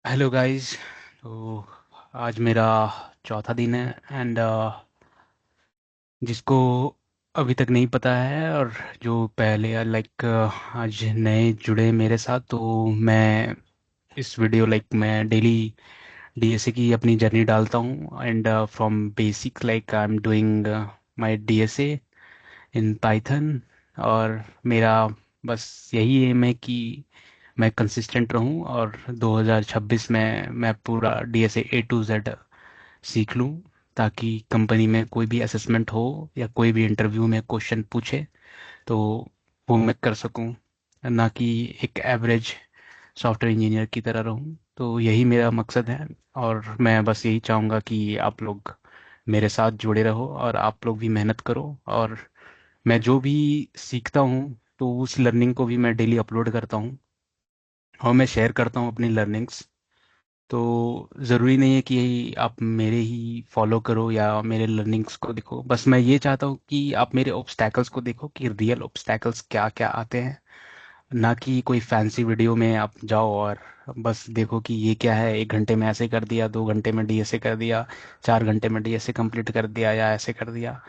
Hello guys. तो आज मेरा चौथा दिन है एंड जिसको अभी तक नहीं पता है और जो पहले लाइक आज नए जुड़े मेरे साथ, तो मैं इस वीडियो लाइक मैं डेली डीएसए की अपनी जर्नी डालता हूँ and from basic like I am doing my DSA in Python. और मेरा बस यही एम है कि मैं कंसिस्टेंट रहूं और 2026 में मैं पूरा डीएसए A to Z सीख लूं, ताकि कंपनी में कोई भी असेसमेंट हो या कोई भी इंटरव्यू में क्वेश्चन पूछे तो वो मैं कर सकूं, ना कि एक एवरेज सॉफ्टवेयर इंजीनियर की तरह रहूं। तो यही मेरा मकसद है और मैं बस यही चाहूँगा कि आप लोग मेरे साथ जुड़े रहो और आप लोग भी मेहनत करो। और मैं जो भी सीखता हूँ तो उस लर्निंग को भी मैं डेली अपलोड करता हूँ और मैं शेयर करता हूँ अपनी लर्निंग्स। तो ज़रूरी नहीं है कि आप मेरे ही फॉलो करो या मेरे लर्निंग्स को देखो, बस मैं ये चाहता हूँ कि आप मेरे ऑब्स्टैकल्स को देखो कि रियल ऑब्स्टैकल्स क्या क्या आते हैं, ना कि कोई फैंसी वीडियो में आप जाओ और बस देखो कि ये क्या है, 1 घंटे में ऐसे कर दिया, 2 घंटे में डीएसए कर दिया, 4 घंटे में डीएसए कंप्लीट कर दिया या ऐसे कर दिया।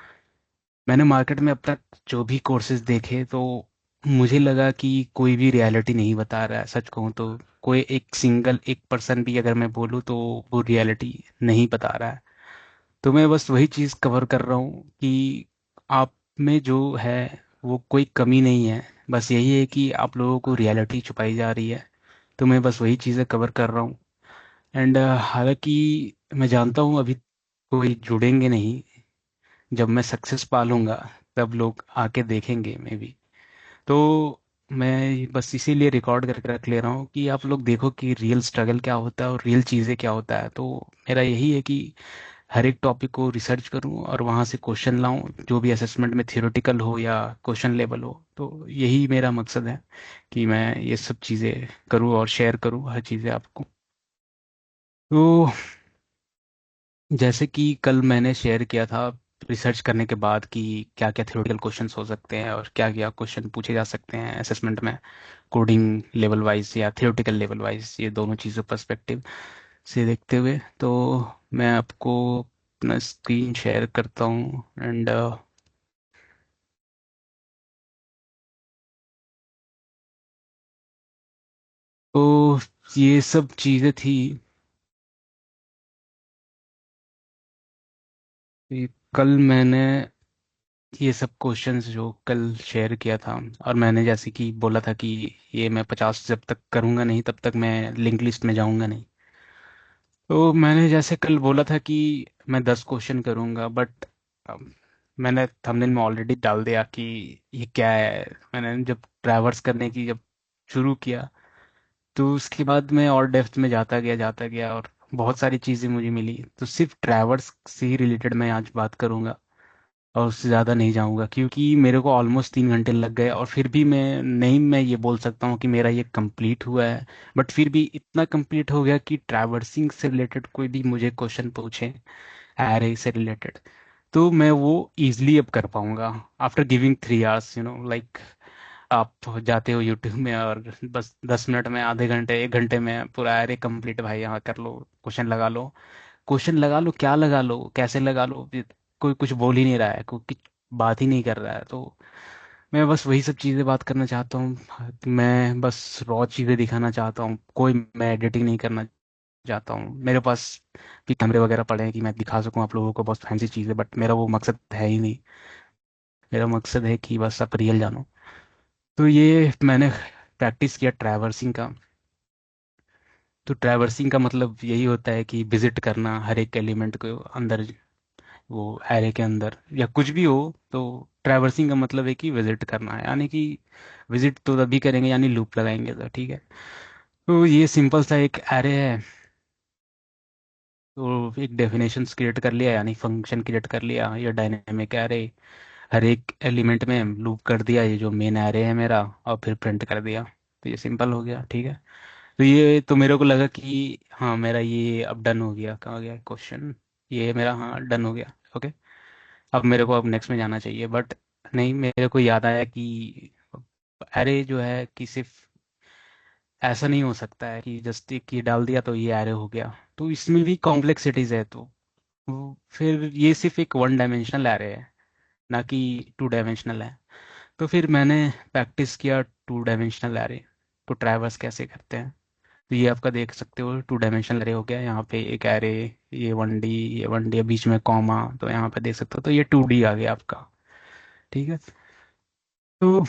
मैंने मार्केट में अब तक जो भी कोर्सेज देखे तो मुझे लगा कि कोई भी रियलिटी नहीं बता रहा है। सच कहूँ तो कोई एक सिंगल एक पर्सन भी अगर मैं बोलूँ तो वो रियलिटी नहीं बता रहा है। तो मैं बस वही चीज़ कवर कर रहा हूँ कि आप में जो है वो कोई कमी नहीं है, बस यही है कि आप लोगों को रियलिटी छुपाई जा रही है। तो मैं बस वही चीज़ें कवर कर रहा हूँ एंड हालांकि मैं जानता हूँ अभी कोई जुड़ेंगे नहीं। जब मैं सक्सेस पालूंगा तब लोग आके देखेंगे मे बी। तो मैं बस इसीलिए रिकॉर्ड करके रख ले रहा हूँ कि आप लोग देखो कि रियल स्ट्रगल क्या होता है और रियल चीज़ें क्या होता है। तो मेरा यही है कि हर एक टॉपिक को रिसर्च करूँ और वहाँ से क्वेश्चन लाऊं, जो भी असेसमेंट में थियोरेटिकल हो या क्वेश्चन लेवल हो। तो यही मेरा मकसद है कि मैं ये सब चीज़ें करूँ और शेयर करूँ हर चीज़ें आपको। तो जैसे कि कल मैंने शेयर किया था रिसर्च करने के बाद कि क्या क्या थ्योरेटिकल क्वेश्चंस हो सकते हैं और क्या क्या क्वेश्चन पूछे जा सकते हैं असेसमेंट में, कोडिंग लेवल वाइज या थ्योरेटिकल लेवल वाइज, ये दोनों चीज़ों पर्सपेक्टिव से देखते हुए। तो मैं आपको अपना स्क्रीन शेयर करता हूँ एंड तो ये सब चीज़ें थी। ये कल मैंने ये सब क्वेश्चंस जो कल शेयर किया था, और मैंने जैसे कि बोला था कि ये मैं 50 जब तक करूंगा नहीं तब तक मैं लिंक लिस्ट में जाऊंगा नहीं। तो मैंने जैसे कल बोला था कि मैं 10 क्वेश्चन करूंगा, बट मैंने थंबनेल में ऑलरेडी डाल दिया कि ये क्या है। मैंने जब ट्रैवर्स करने की जब शुरू किया तो उसके बाद मैं और डेप्थ में जाता गया और बहुत सारी चीज़ें मुझे मिली। तो सिर्फ ट्रैवर्स से ही रिलेटेड मैं आज बात करूंगा और उससे ज़्यादा नहीं जाऊंगा, क्योंकि मेरे को ऑलमोस्ट 3 घंटे लग गए और फिर भी मैं ये बोल सकता हूँ कि मेरा ये कंप्लीट हुआ है। बट फिर भी इतना कंप्लीट हो गया कि ट्रैवर्सिंग से रिलेटेड कोई भी मुझे क्वेश्चन पूछे एरे से रिलेटेड तो मैं वो इजीली अब कर पाऊंगा आफ्टर गिविंग 3 आवर्स, लाइक आप जाते हो यूट्यूब में और बस 10 मिनट में, आधे घंटे 1 घंटे में पूरा एरे कंप्लीट भाई, यहाँ कर लो, क्वेश्चन लगा लो। क्वेश्चन लगा लो, क्या लगा लो, कैसे लगा लो, कोई कुछ बोल ही नहीं रहा है, कोई कुछ बात ही नहीं कर रहा है। तो मैं बस वही सब चीज़ें बात करना चाहता हूँ। मैं बस रॉ चीज़ें दिखाना चाहता हूँ, कोई मैं एडिटिंग नहीं करना चाहता हूँ। मेरे पास भी कैमरे वगैरह पड़े हैं कि मैं दिखा सकूँ आप लोगों को बहुत फैंसी चीज़ें, बट मेरा वो मकसद है ही नहीं। मेरा मकसद है कि बस आप रियल जानो। तो ये मैंने प्रैक्टिस किया ट्रैवर्सिंग का। तो ट्रैवर्सिंग का मतलब यही होता है कि विजिट करना हर एक एलिमेंट को अंदर, वो एरे के अंदर या कुछ भी हो। तो ट्रैवर्सिंग का मतलब है कि विजिट करना है, यानी कि विजिट तो तभी करेंगे यानी लूप लगाएंगे, तो ठीक है। तो ये सिंपल सा एक एरे है। तो एक डेफिनेशन क्रिएट कर लिया यानी फंक्शन क्रिएट कर लिया, ये डायनेमिक एरे, हर एक एलिमेंट में लूप कर दिया ये जो मेन एरे है मेरा, और फिर प्रिंट कर दिया। तो ये सिंपल हो गया, ठीक है। तो ये तो मेरे को लगा कि हाँ मेरा ये अब डन हो गया, कहाँ गया क्वेश्चन, ये मेरा हाँ डन हो गया, ओके। अब मेरे को अब नेक्स्ट में जाना चाहिए, बट नहीं, मेरे को याद आया कि अरे जो है कि सिर्फ ऐसा नहीं हो सकता है कि जस्ट एक ये डाल दिया तो ये एरे हो गया। तो इसमें भी कॉम्प्लेक्सिटीज है। तो फिर ये सिर्फ एक वन डायमेंशनल एरे है, ना कि टू डायमेंशनल है। तो फिर मैंने प्रैक्टिस किया टू डायमेंशनल एरे को ट्रैवर्स कैसे करते हैं। तो ये आपका देख सकते हो टू डायमेंशनल एरे हो गया। यहाँ पे एक एरे, ये 1D, ये 1D, बीच में कॉमा, तो यहाँ पे देख सकते हो। तो ये 2D आ गया आपका। ठीक है। तो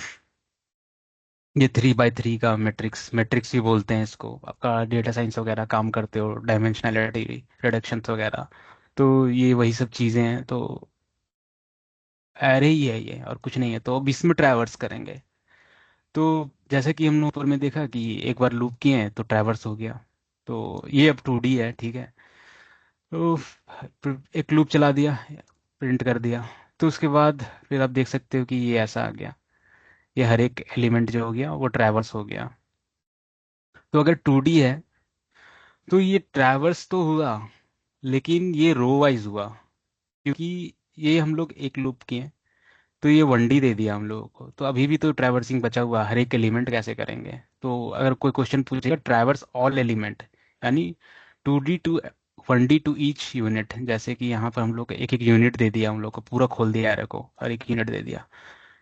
ये 3x3 का मैट्रिक्स, मैट्रिक्स भी बोलते हैं इसको। आपका डेटा साइंस वगैरह काम करते हो, डायमेंशनलिटी रिडक्शंस वगैरह, तो ये वही सब चीज़ें हैं। तो एरे ही है ये, और कुछ नहीं है। तो अब इसमें ट्रैवर्स करेंगे। तो जैसे कि हमने ऊपर में देखा कि एक बार लूप किए हैं तो ट्रैवर्स हो गया। तो ये अब 2D है। ठीक है। तो एक लूप चला दिया, प्रिंट कर दिया। तो उसके बाद फिर आप देख सकते हो कि ये ऐसा आ गया। ये हर एक एलिमेंट जो हो गया वो ट्रैवर्स हो गया। तो अगर 2D है तो ये ट्रैवर्स तो हुआ, लेकिन ये रो वाइज हुआ, क्योंकि ये हम लोग एक लूप किए। तो ये 1D दे दिया हम लोगों को। तो अभी भी तो ट्रैवर्सिंग बचा हुआ, हर एक एलिमेंट कैसे करेंगे। तो अगर कोई क्वेश्चन पूछेगा ट्रैवर्स ऑल एलिमेंट, यानी 2D टू ईच यूनिट। जैसे कि यहाँ पर हम लोग एक एक यूनिट दे दिया, हम लोग को पूरा खोल दिया एरे को, और एक यूनिट दे दिया।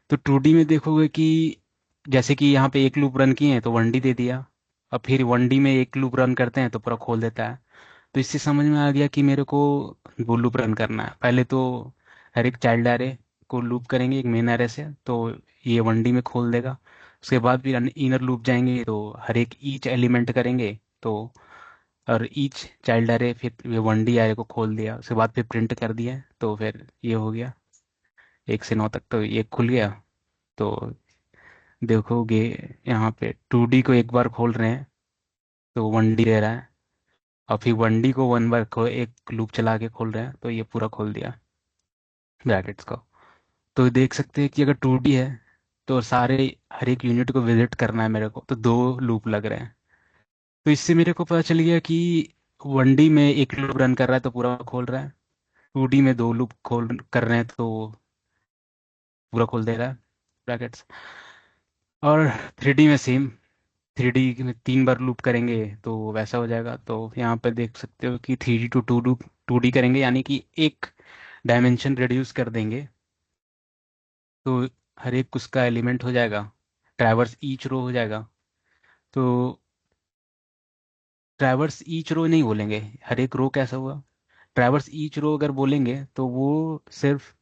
तो 2D में देखोगे कि जैसे कि यहाँ पे एक लूप रन किए हैं तो 1D दे दिया। और फिर 1D में एक लूप रन करते हैं तो पूरा खोल देता है। तो इससे समझ में आ गया कि मेरे को दो लूप रन करना है। पहले तो हर एक चाइल्ड एरे को लूप करेंगे एक मेन एरे से, तो ये 1D में खोल देगा। उसके बाद फिर इनर लूप जाएंगे तो हर एक ईच एलिमेंट करेंगे। तो और ईच चाइल्ड एरे फिर ये 1D एरे को खोल दिया। उसके बाद फिर प्रिंट कर दिया, तो फिर ये हो गया 1 से 9 तक। तो ये खुल गया। तो देखोगे यहाँ पे 2D को एक बार खोल रहे हैं तो 1D दे रहा है, और फिर 1D को 1 बार एक लूप चला के खोल रहे हैं तो ये पूरा खोल दिया ब्रैकेट्स को। तो देख सकते हैं कि अगर 2D है तो सारे हर एक यूनिट को विजिट करना है मेरे को, तो दो लूप लग रहे हैं। तो इससे मेरे को पता चल गया कि 1D में एक लूप रन कर रहा है तो पूरा खोल रहा है, 2D में दो लूप खोल कर रहे हैं तो पूरा खोल दे रहा है ब्रैकेट्स। और 3D में सेम, 3D में 3 बार लूप करेंगे तो वैसा हो जाएगा। तो यहाँ पर देख सकते हो कि 3D टू 2D करेंगे, यानी कि एक डायमेंशन रिड्यूस कर देंगे। तो हर एक उसका एलिमेंट हो जाएगा, ट्रैवर्स ईच रो हो जाएगा। तो ट्रैवर्स ईच रो नहीं बोलेंगे, हर एक रो कैसा हुआ, ट्रैवर्स ईच रो अगर बोलेंगे तो वो सिर्फ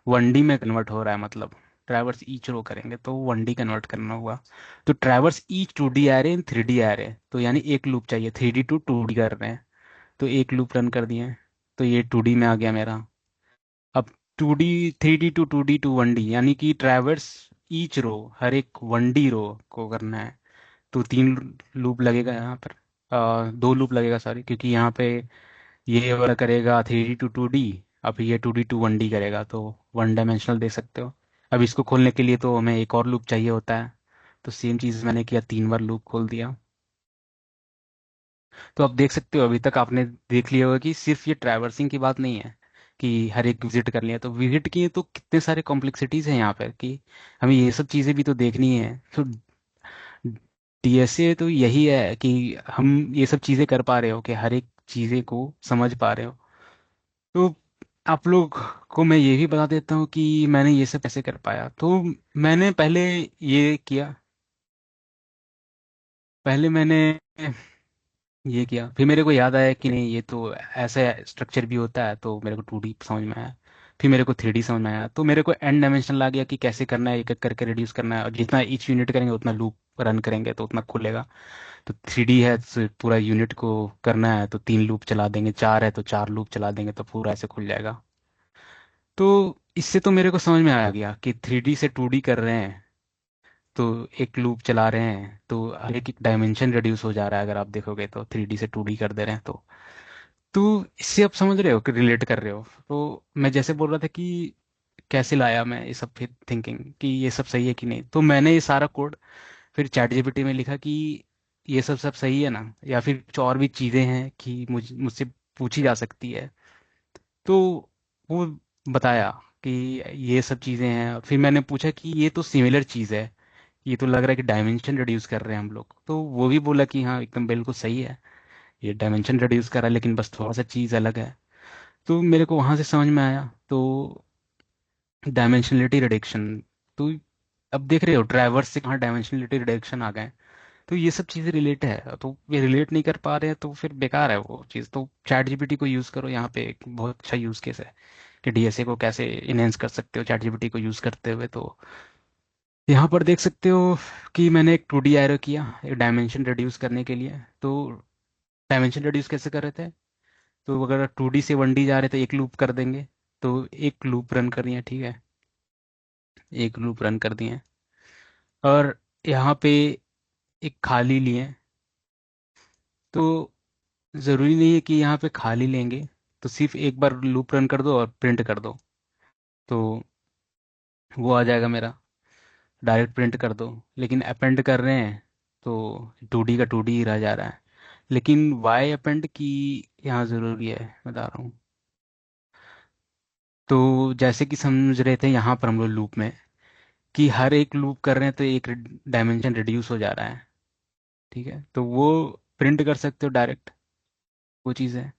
1D में कन्वर्ट हो रहा है। मतलब ट्रैवर्स ईच रो करेंगे तो 1D कन्वर्ट करना हुआ। तो ट्रैवर्स ईच 2D आ रहे हैं, 3D आ रहे हैं, तो यानी एक लूप चाहिए। 3D टू 2D कर रहे हैं तो एक लूप रन कर दिए। तो ये 2D में आ गया मेरा। अब 2D, 3D to 2D to 1D, यानी कि ट्रैवर्स ईच रो, हर एक 1D रो को करना है। तो 3 लूप लगेगा यहाँ पर, 2 लूप लगेगा सॉरी, क्योंकि यहाँ पे ये वाला करेगा 3D टू 2D, अब ये 2D टू 1D करेगा। तो वन डायमेंशनल देख सकते हो। अब इसको खोलने के लिए तो हमें एक और लूप चाहिए होता है। तो सेम चीज़ मैंने किया, 3 बार लूप खोल दिया। तो आप देख सकते हो अभी तक आपने देख लिया होगा कि सिर्फ ये ट्रैवर्सिंग की बात नहीं है कि हर एक विजिट कर लिया। तो विजिट किए तो कितने सारे कॉम्प्लेक्सिटीज हैं यहाँ पर कि हमें ये सब चीज़ें भी तो देखनी है। तो डीएसए तो यही है कि हम ये सब चीज़ें कर पा रहे हो, कि हर एक चीज़ें को समझ पा रहे हो। तो आप लोग को मैं ये भी बता देता हूँ कि मैंने ये सब कैसे कर पाया। तो मैंने पहले ये किया, पहले मैंने ये किया, फिर मेरे को याद आया कि नहीं ये तो ऐसा स्ट्रक्चर भी होता है। तो मेरे को 2D समझ में आया, फिर मेरे को 3D समझ में आया। तो मेरे को एंड डायमेंशन ला गया कि कैसे करना है, एक एक करके रिड्यूस करना है। और जितना ईच यूनिट करेंगे उतना लूप रन करेंगे तो उतना खुलेगा। तो 3D है तो पूरा यूनिट को करना है तो 3 लूप चला देंगे, 4 है तो 4 लूप चला देंगे तो पूरा ऐसे खुल जाएगा। तो इससे तो मेरे को समझ में आ गया कि 3D से 2D कर रहे हैं तो एक लूप चला रहे हैं तो हर एक डायमेंशन रिड्यूस हो जा रहा है। अगर आप देखोगे तो 3D से 2D कर दे रहे हैं। तो इससे आप समझ रहे हो कि रिलेट कर रहे हो। तो मैं जैसे बोल रहा था कि कैसे लाया मैं ये सब, फिर थिंकिंग कि ये सब सही है कि नहीं। तो मैंने ये सारा कोड फिर चैट जीपीटी में लिखा कि ये सब सब सही है ना, या फिर कुछ और भी चीज़ें हैं कि मुझसे पूछी जा सकती है। तो वो बताया कि ये सब चीज़ें हैं। फिर मैंने पूछा कि ये तो सिमिलर चीज़ है, ये तो लग रहा है कि डायमेंशन रिड्यूस कर रहे हैं हम लोग। तो वो भी बोला कि हाँ एकदम बिल्कुल सही है, ये डायमेंशन रिड्यूस कर रहा है, लेकिन बस थोड़ा सा चीज़ अलग है। तो मेरे को वहाँ से समझ में आया। तो डायमेंशनलिटी रिडक्शन, तो अब देख रहे हो ड्राइवर्स से कहाँ डायमेंशनलिटी रिडक्शन आ गए। तो ये सब चीज़ें रिलेट है, तो ये रिलेट नहीं कर पा रहे हैं तो फिर बेकार है वो चीज़। तो चैट जीपीटी को यूज़ करो, यहाँ पे एक बहुत अच्छा यूज़ केस है कि डीएसए को कैसे इनहेंस कर सकते हो चैट जीपीटी को यूज़ करते हुए। तो यहाँ पर देख सकते हो कि मैंने एक 2D एरो किया एक डायमेंशन रिड्यूस करने के लिए। तो डायमेंशन रिड्यूस कैसे कर रहे थे, तो अगर 2D से 1D जा रहे तो एक लूप कर देंगे। तो एक लूप रन कर दिए, ठीक है, एक लूप रन कर दिए। और यहाँ पे एक खाली लिए। तो ज़रूरी नहीं है कि यहाँ पे खाली लेंगे, तो सिर्फ एक बार लूप रन कर दो और प्रिंट कर दो, तो वो आ जाएगा मेरा। डायरेक्ट प्रिंट कर दो। लेकिन अपेंड कर रहे हैं तो 2D का 2D ही रह जा रहा है। लेकिन वाई अपेंड की यहाँ ज़रूरी है, बता रहा हूँ। तो जैसे कि समझ रहे थे यहाँ पर हम लोग लूप में कि हर एक लूप कर रहे हैं तो एक डायमेंशन रिड्यूस हो जा रहा है, ठीक है, तो वो प्रिंट कर सकते हो डायरेक्ट, वो चीज़ है।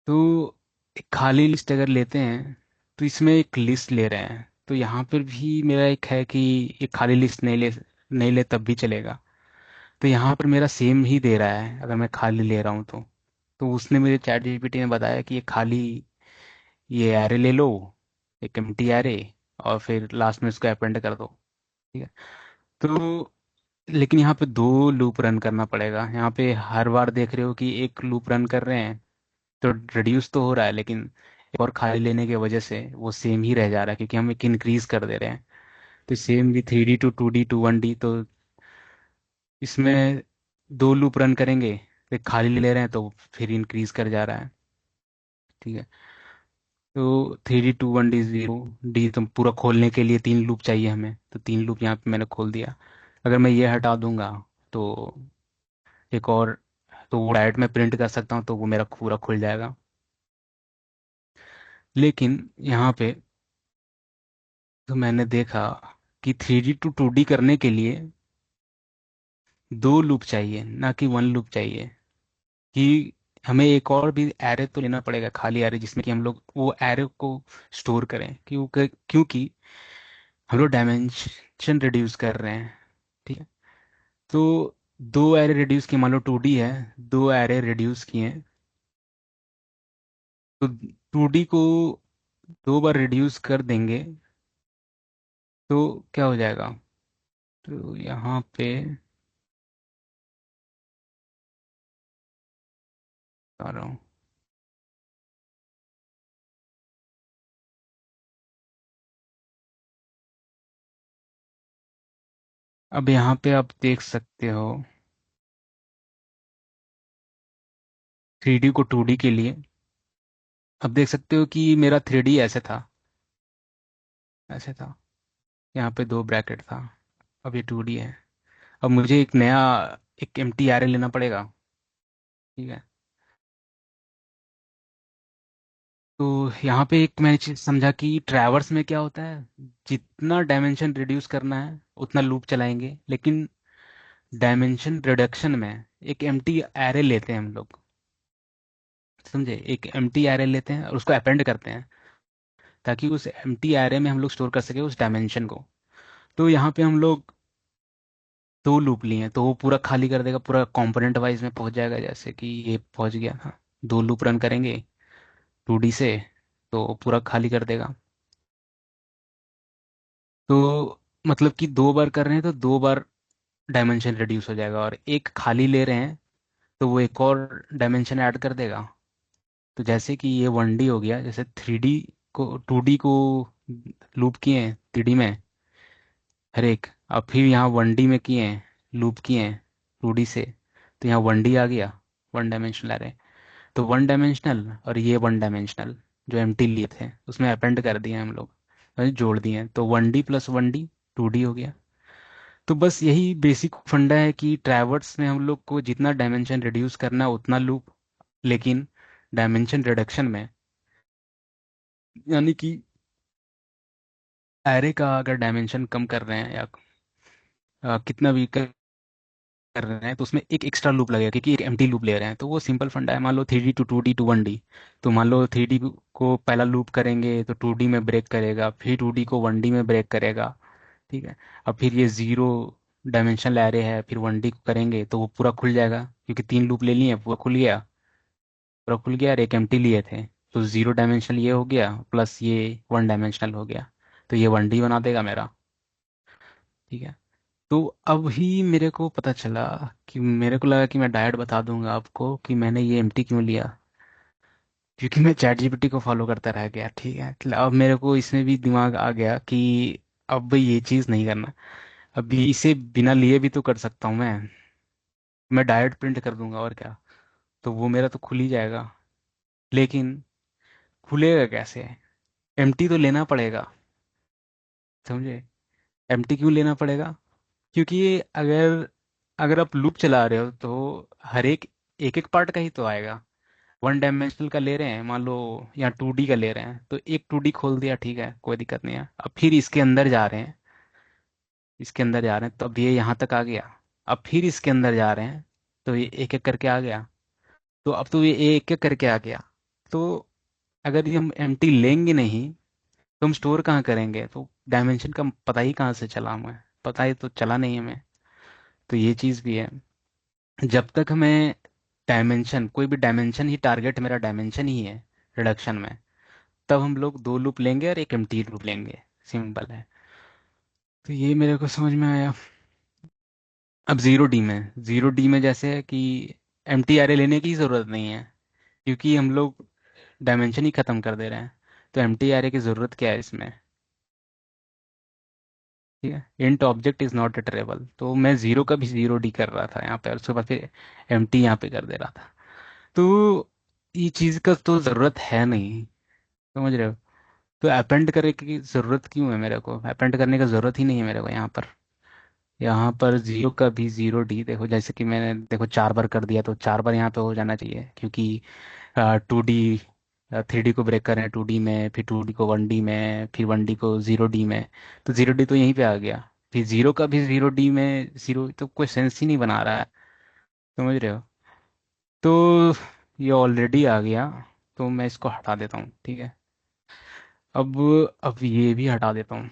तो एक खाली लिस्ट अगर लेते हैं तो इसमें एक लिस्ट ले रहे हैं, तो यहाँ पर भी मेरा एक है कि एक खाली लिस्ट नहीं ले तब भी चलेगा। तो यहाँ पर मेरा सेम ही दे रहा है अगर मैं खाली ले रहा हूँ तो उसने मुझे चैट जीपीटी में बताया कि ये खाली, ये एरे ले लो, एक एम्प्टी एरे, और फिर लास्ट में इसको अपेंड कर दो, ठीक है। तो लेकिन यहाँ पे दो लूप रन करना पड़ेगा। यहाँ पे हर बार देख रहे हो कि एक लूप रन कर रहे हैं तो रिड्यूस तो हो रहा है, लेकिन एक और खाली लेने की वजह से वो सेम ही रह जा रहा है क्योंकि हम एक इंक्रीज कर दे रहे हैं। तो सेम भी 3D to 2D to 1D, तो इसमें दो लूप रन करेंगे, एक खाली ले रहे हैं तो फिर इंक्रीज कर जा रहा है, ठीक है। तो 3D to 1D 0D, तो पूरा खोलने के लिए तीन लूप चाहिए हमें, तो तीन लूप यहाँ पे मैंने खोल दिया। अगर मैं ये हटा दूंगा तो एक और, तो वो डायरेक्ट मैं प्रिंट कर सकता हूँ तो वो मेरा पूरा खुल जाएगा। लेकिन यहाँ पे तो मैंने देखा कि 3D to 2D करने के लिए दो लूप चाहिए ना कि वन लूप चाहिए। कि हमें एक और भी एरे तो लेना पड़ेगा, खाली एरे, जिसमें कि हम लोग वो एरे को स्टोर करें, क्योंकि हम लोग डायमेंशन रिड्यूस कर रहे हैं, ठीक है। तो दो एरे रिड्यूस किए, मान लो 2D है, दो एरे रिड्यूस किए, तो 2D को दो बार रिड्यूस कर देंगे तो क्या हो जाएगा। तो यहाँ पे आ रहा हूँ। अब यहाँ पे आप देख सकते हो 3D को 2D के लिए, अब देख सकते हो कि मेरा 3D ऐसे था, ऐसे था, यहाँ पे दो ब्रैकेट था। अब ये 2D है। अब मुझे एक नया एक एम्प्टी एरे लेना पड़ेगा, ठीक है। तो यहाँ पे एक मैंने चीज समझा कि ट्रैवर्स में क्या होता है, जितना डायमेंशन रिड्यूस करना है उतना लूप चलाएंगे, लेकिन डायमेंशन रिडक्शन में एक एम्प्टी एरे लेते हैं हम लोग, समझे, एक एम्प्टी एरे लेते हैं और उसको अपेंड करते हैं ताकि उस एम्प्टी एरे में हम लोग स्टोर कर सके उस डायमेंशन को। तो यहाँ पे हम लोग दो लूप लिए हैं तो वो पूरा खाली कर देगा, पूरा कंपोनेंट वाइज में पहुंच जाएगा, जैसे कि ये पहुंच गया। हाँ, दो लूप रन करेंगे 2D से तो पूरा खाली कर देगा। तो मतलब कि दो बार कर रहे हैं तो दो बार डायमेंशन रिड्यूस हो जाएगा, और एक खाली ले रहे हैं तो वो एक और डायमेंशन ऐड कर देगा। तो जैसे कि ये 1D हो गया, जैसे 3D को 2D को लूप किए हैं 3D में हर एक, अब फिर यहाँ 1D में किए हैं, लूप किए हैं 2D से, तो यहाँ 1D आ गया, वन डायमेंशनल एरे। तो वन डायमेंशनल और ये वन डायमेंशनल जो एम्प्टी लिए थे उसमें अपेंड कर दिए हम लोग, जोड़ दिए हैं, तो 1D + 1D 2D हो गया। तो बस यही बेसिक फंडा है कि ट्रैवर्स में हम लोग को जितना डायमेंशन रिड्यूस करना है उतना लूप, लेकिन डायमेंशन रिडक्शन में, यानी कि एरे का अगर डायमेंशन कम कर रहे हैं या कितना भी कर रहे हैं तो उसमें एक एक्स्ट्रा लूप लगेगा, क्योंकि एक एम्प्टी लूप ले रहे हैं। तो वो सिंपल फंडा है। मान लो 3D to 2D to 1D। तो मान लो 3D को पहला लूप करेंगे तो 2D में ब्रेक करेगा, फिर 2D को 1D में ब्रेक करेगा। ठीक है। अब फिर ये जीरो डायमेंशन ले रहे हैं, फिर 1D को करेंगे तो वो पूरा खुल जाएगा, क्योंकि 3 लूप ले लिए, पूरा खुल गया। पूरा खुल गया और एक एम्प्टी लिए थे। तो जीरो डायमेंशनल ये हो गया, प्लस ये 1 डायमेंशनल हो गया। तो ये 1D बना देगा मेरा। ठीक है। तो अब ही मेरे को पता चला कि मेरे को लगा कि मैं डायट बता दूंगा आपको कि मैंने ये एमटी क्यों लिया। क्योंकि मैं चैट जीपीटी को फॉलो करता रह गया। ठीक है। तो अब मेरे को इसमें भी दिमाग आ गया कि अब ये चीज़ नहीं करना। अभी इसे बिना लिए भी तो कर सकता हूँ मैं डायट प्रिंट कर दूंगा और क्या। तो वो मेरा तो खुल ही जाएगा। लेकिन खुलेगा कैसे? एमटी तो लेना पड़ेगा। समझे? एमटी क्यों लेना पड़ेगा? क्योंकि अगर अगर आप लूप चला रहे हो तो हर एक एक पार्ट का ही तो आएगा। 1 डायमेंशनल का ले रहे हैं मान लो, या 2D का ले रहे हैं तो एक 2D खोल दिया, ठीक है, कोई दिक्कत नहीं है। अब फिर इसके अंदर जा रहे हैं, इसके अंदर जा रहे हैं तो अब ये यहाँ तक आ गया। अब फिर इसके अंदर जा रहे हैं तो ये एक एक करके आ गया। तो अब तो ये एक एक करके आ गया। तो अगर ये हम एम्प्टी लेंगे नहीं तो हम स्टोर कहाँ करेंगे? तो डायमेंशन का पता ही कहाँ से चला हमें? पता ही तो चला नहीं हमें। तो ये चीज़ भी है। जब तक हमें डायमेंशन, कोई भी डायमेंशन ही टारगेट मेरा डायमेंशन ही है रिडक्शन में, तब हम लोग 2 लूप लेंगे और एक एम्प्टी लूप लेंगे। सिंपल है। तो ये मेरे को समझ में आया। अब जीरो डी में जैसे है कि एम्प्टी एरे लेने की ज़रूरत नहीं है, क्योंकि हम लोग डायमेंशन ही ख़त्म कर दे रहे हैं। तो एम्प्टी एरे की ज़रूरत क्या है इसमें? ठीक है। Int object is not iterable, तो मैं जीरो का भी जीरो डी कर रहा था यहाँ पे, और उसके बाद फिर एम्प्टी यहाँ पे कर दे रहा था। तो ये चीज़ का तो ज़रूरत है नहीं। समझ रहे हो? तो अपेंड करने की ज़रूरत क्यों है मेरे को? अपेंड करने का ज़रूरत ही नहीं है मेरे को यहाँ पर। यहाँ पर जीरो का भी जीरो डी देखो, जैसे कि मैंने देखो 4 बार कर दिया तो 4 बार यहाँ पे हो जाना चाहिए, क्योंकि 2D 3D को ब्रेक करें 2D में, फिर 2D को 1D में, फिर 1D को जीरो डी में। तो जीरो डी तो यहीं पे आ गया। फिर जीरो का भी जीरो डी में जीरो, तो कोई सेंस ही नहीं बना रहा है। समझ रहे हो? तो ये ऑलरेडी आ गया, तो मैं इसको हटा देता हूँ। ठीक है। अब अब ये भी हटा देता हूँ,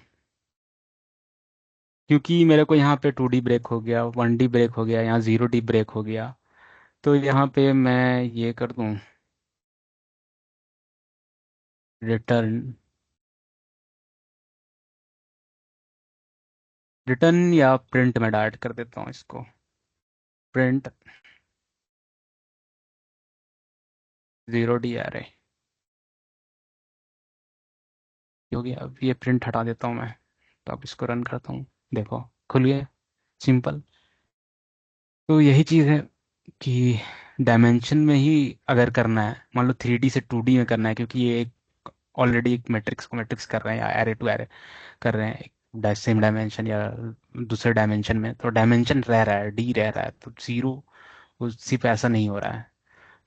क्योंकि मेरे को यहाँ पे 2D ब्रेक हो गया, 1D ब्रेक हो गया, यहाँ जीरो डी ब्रेक हो गया। तो यहाँ पे मैं ये कर दूँ, रिटर्न। रिटर्न या प्रिंट में डायरेक्ट कर देता हूँ इसको। प्रिंट जीरो डी आ रहे हो गया। अब ये प्रिंट हटा देता हूँ मैं। तो अब इसको रन करता हूँ। देखो, खुल गया। सिंपल। तो यही चीज़ है कि डायमेंशन में ही अगर करना है, मान लो 3D से 2D में करना है, क्योंकि ये एक ऑलरेडी एक मैट्रिक्स को मैट्रिक्स कर रहे हैं या एरे टू एरे कर रहे हैं, एक सेम डायमेंशन या दूसरे डायमेंशन में, तो डायमेंशन रह रहा है, डी रह रहा है, तो जीरो उसी पे ऐसा नहीं हो रहा है।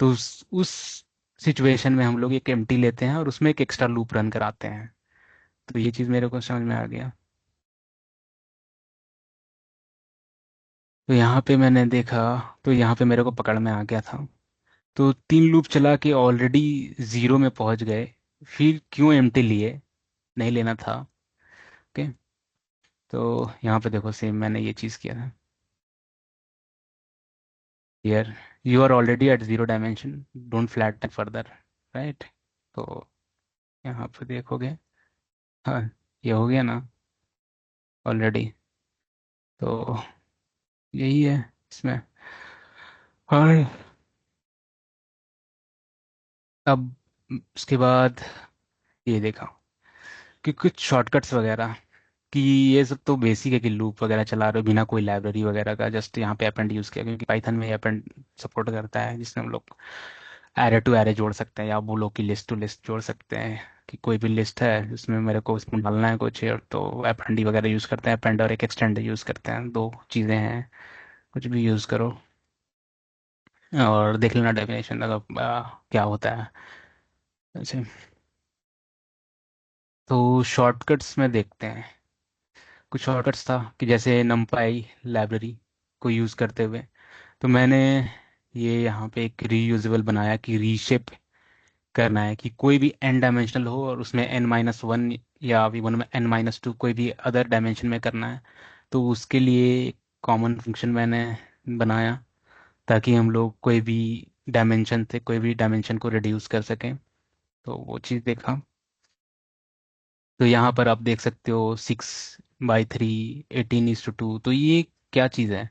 तो उस सिचुएशन में हम लोग एक एम्प्टी लेते हैं और उसमें एक एक्स्ट्रा लूप रन कराते हैं। तो ये चीज़ मेरे को समझ में आ गया। तो यहाँ पे मैंने देखा, तो यहाँ पे मेरे को पकड़ में आ गया था। तो 3 लूप चला के ऑलरेडी जीरो में पहुंच गए, फिर क्यों एम्प्टी लिए? नहीं लेना था। ओके। तो यहाँ पे देखो, सेम मैंने ये चीज़ किया था। Here you are already at zero dimension, don't flatten further. Right. तो यहाँ पे देखोगे, हाँ, ये हो गया ना ऑलरेडी। तो यही है इसमें। और अब उसके बाद ये देखा कि कुछ शॉर्टकट्स वगैरह, कि ये सब तो बेसिक है कि लूप वगैरह चला रहे हो बिना कोई लाइब्रेरी वगैरह का, जस्ट यहाँ पे अपेंड यूज़ किया, क्योंकि पाइथन में अपेंड सपोर्ट करता है, जिसमें हम लोग एरे टू एरे जोड़ सकते हैं, या बोलो कि लिस्ट टू लिस्ट जोड़ सकते हैं। कि कोई भी लिस्ट है जिसमें मेरे को उसमें डालना है कुछ, और तो अपेंड वगैरह यूज़ करते हैं, अपेंड और एक एक्सटेंड यूज़ करते हैं, 2 चीज़ें हैं। कुछ भी यूज़ करो और देख लेना डेफिनेशन क्या होता है ऐसे। तो शॉर्टकट्स में देखते हैं। कुछ शॉर्टकट्स था कि जैसे numpy लाइब्रेरी को यूज़ करते हुए, तो मैंने ये यहाँ पे एक रीयूजेबल बनाया कि रीशेप करना है कि कोई भी n डायमेंशनल हो और उसमें n-1 या इवन में n-2 कोई भी अदर डायमेंशन में करना है। तो उसके लिए कॉमन फंक्शन मैंने बनाया ताकि हम लोग कोई भी डायमेंशन से कोई भी डायमेंशन को रिड्यूस कर सकें। तो वो चीज़ देखा। तो यहाँ पर आप देख सकते हो 6/3 18:2। तो ये क्या चीज़ है?